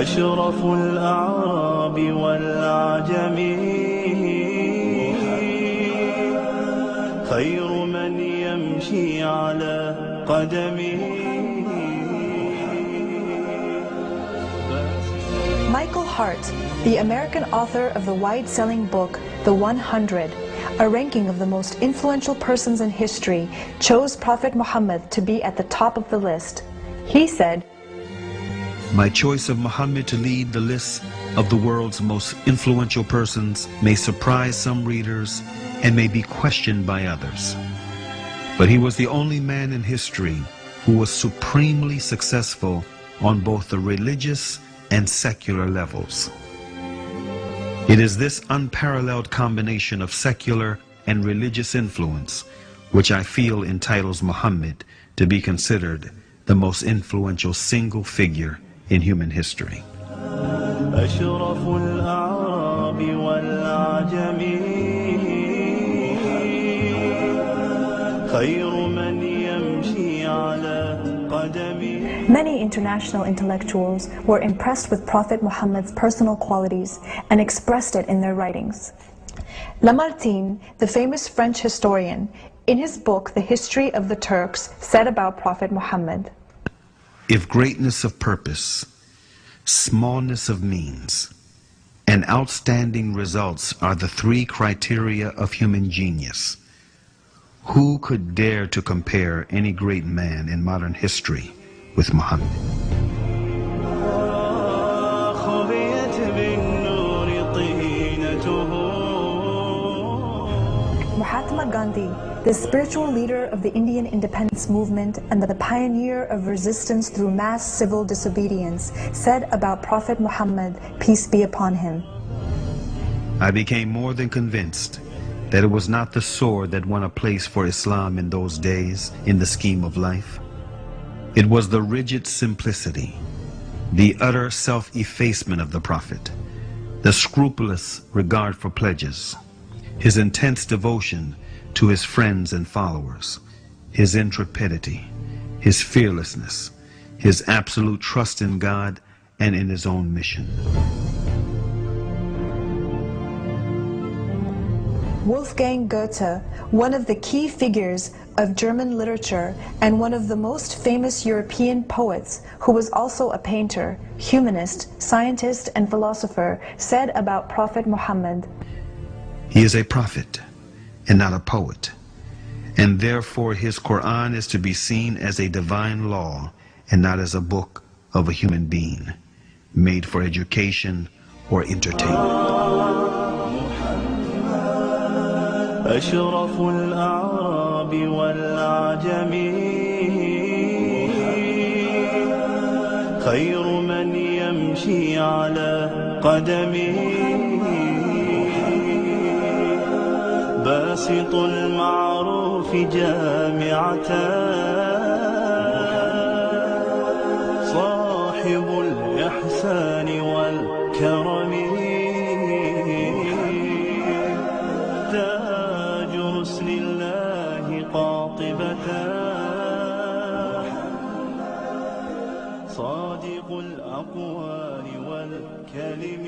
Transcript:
أشرف الأعراب والأعجم خير من يمشي على قدمه. Michael Hart, the American author of the wide-selling book The 100, a ranking of the most influential persons in history, chose Prophet Muhammad to be at the top of the list. He said, "My choice of Muhammad to lead the list of the world's most influential persons may surprise some readers and may be questioned by others. But he was the only man in history who was supremely successful on both the religious and secular levels. It is this unparalleled combination of secular and religious influence which I feel entitles Muhammad to be considered the most influential single figure in human history." أشرف الأعراب والأعجم خير من يمشي على قدمه. Many international intellectuals were impressed with Prophet Muhammad's personal qualities and expressed it in their writings. Lamartine, the famous French historian, in his book The History of the Turks, said about Prophet Muhammad, "If greatness of purpose, smallness of means, and outstanding results are the three criteria of human genius, who could dare to compare any great man in modern history with Muhammad?" Mahatma Gandhi, the spiritual leader of the Indian independence movement and the pioneer of resistance through mass civil disobedience, said about Prophet Muhammad, peace be upon him, "I became more than convinced that it was not the sword that won a place for Islam in those days in the scheme of life. It was the rigid simplicity, the utter self-effacement of the Prophet, the scrupulous regard for pledges, his intense devotion to his friends and followers, his intrepidity, his fearlessness, his absolute trust in God and in his own mission." Wolfgang Goethe, one of the key figures of German literature and one of the most famous European poets, who was also a painter, humanist, scientist, and philosopher, said about Prophet Muhammad, "He is a prophet and not a poet, and therefore his Quran is to be seen as a divine law and not as a book of a human being, made for education or entertainment." أشرف الأعراب والأعجم خير من يمشي على قدمه باسط المعروف جامعة صاحب الإحسان والكرم تاج رسل الله قاطبة صادق الأقوال والكلم